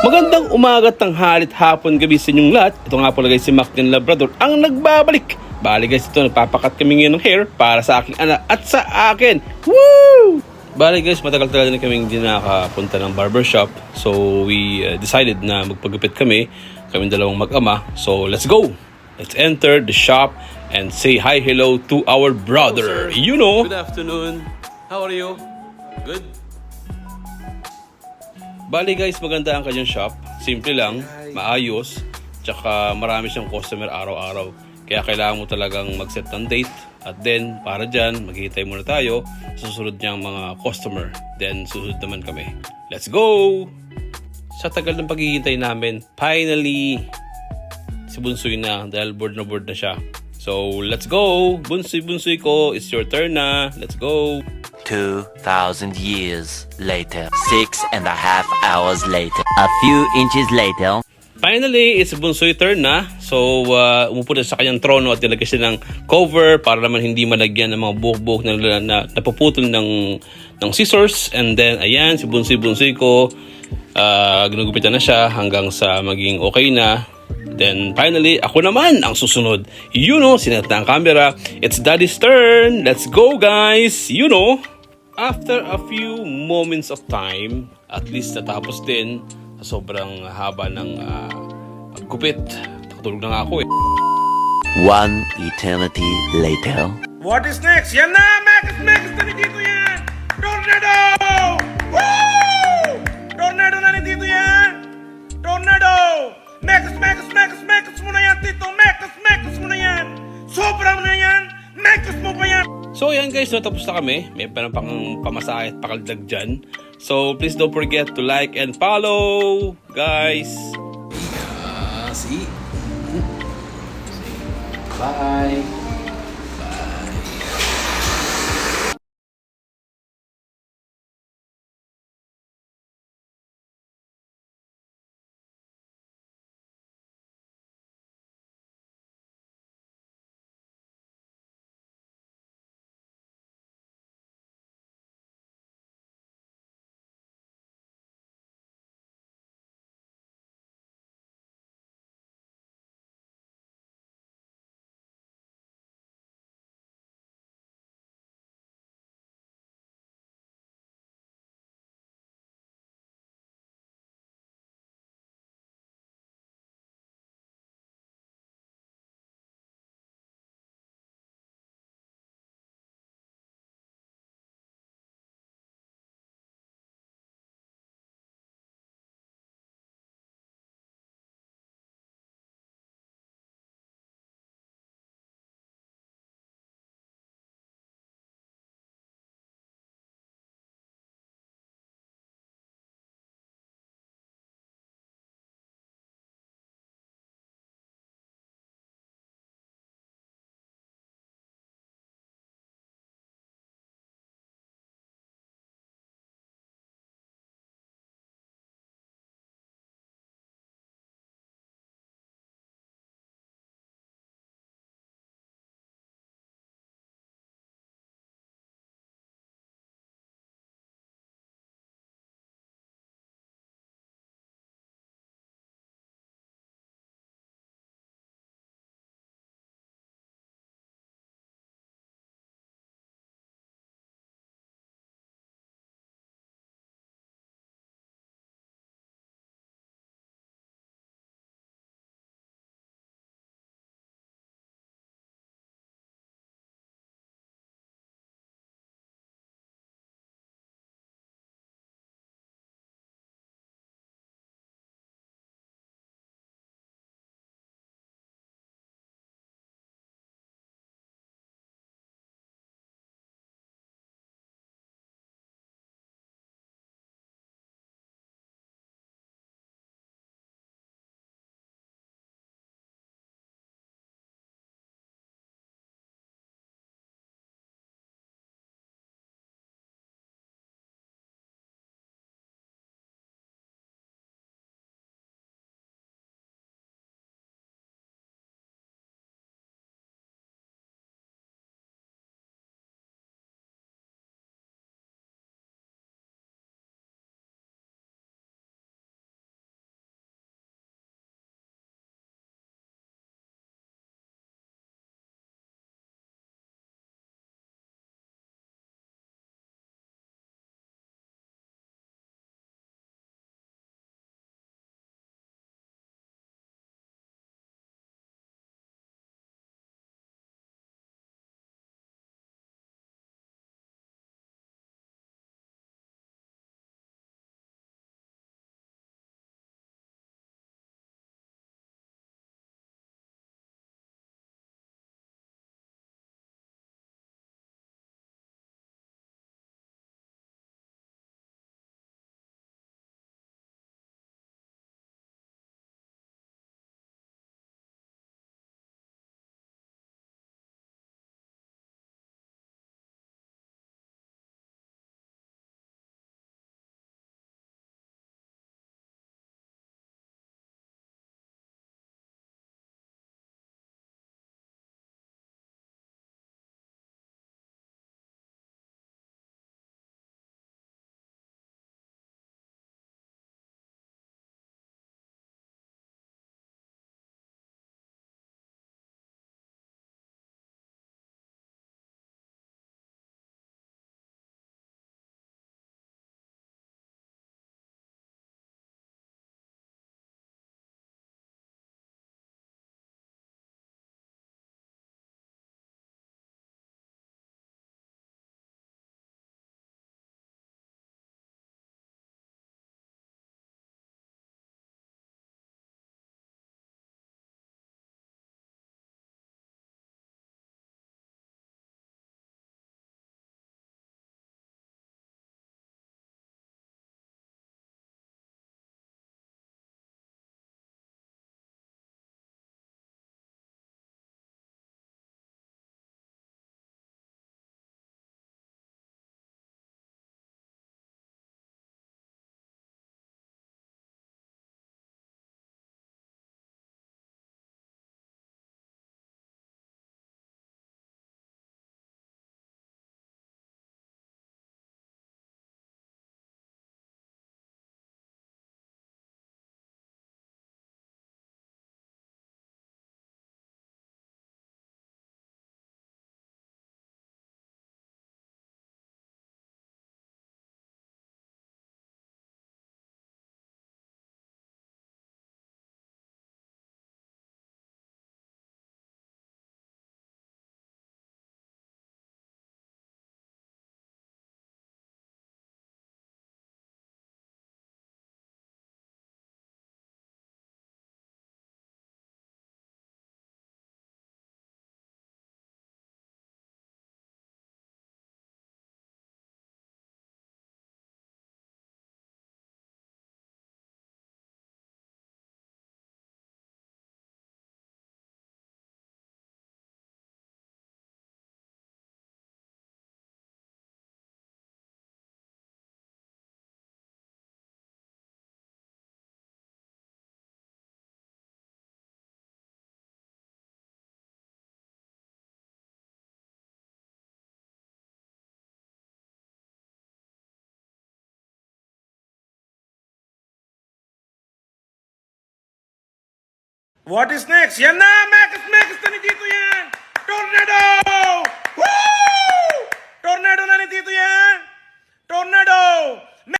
Magandang umaga, tanghalit, hapon, gabi sa inyong lahat. Ito nga pala guys si Maclean Labrador ang nagbabalik. Bali guys, ito nagpapakat kami ngayon ng hair para sa aking anak at sa akin. Woo! Bali guys, matagal-tagal na kaming hindi nakapunta ng barbershop. So we decided na magpagupit kami dalawang mag-ama. So let's go! Let's enter the shop and say hi, hello to our brother. Hello, you know. Good afternoon. How are you? Good? Bali guys, maganda ang kanyang shop. Simple lang, maayos, tsaka marami siyang customer araw-araw. Kaya kailangan mo talagang mag-set ng date. At then, para dyan, maghihintay muna tayo sa susunod niyang mga customer. Then, susunod naman kami. Let's go! Sa tagal ng paghihintay namin, finally, si Bunsoy na dahil board na siya. So, let's go! Bunsoy ko, it's your turn na. Let's go! 2,000 years later. 6.5 hours later. A few inches later. Finally, it's Bunsoy turn na. So, umupo na sa kanyang trono at nilagay siya ng cover para naman hindi malagyan ng mga buhok-buhok na napuputol ng scissors. And then, ayan, si Bunsoy ko. Ginugupitan na siya hanggang sa maging okay na. Then, finally, ako naman ang susunod. You know, sinat na ang camera. It's Daddy's turn. Let's go, guys. You know. After a few moments of time, at least natapos din sa sobrang haba ng paggupit. Nakatulog na nga ako eh. One eternity later. What is next? Yan na! Mekas na dito yan! Tornado! Woo! Tornado na dito yan! Tornado! Mekas mo na yan, Tito! Mekas mo na yan! Sobrang na yan! Mekas mo pa yan! So yan guys, natapos na kami. May pang pamasahe at pakaldag dyan. So please don't forget to like and follow, guys. See? Bye. What is next? Yan na! Mekas na ni Tito yan! Tornado!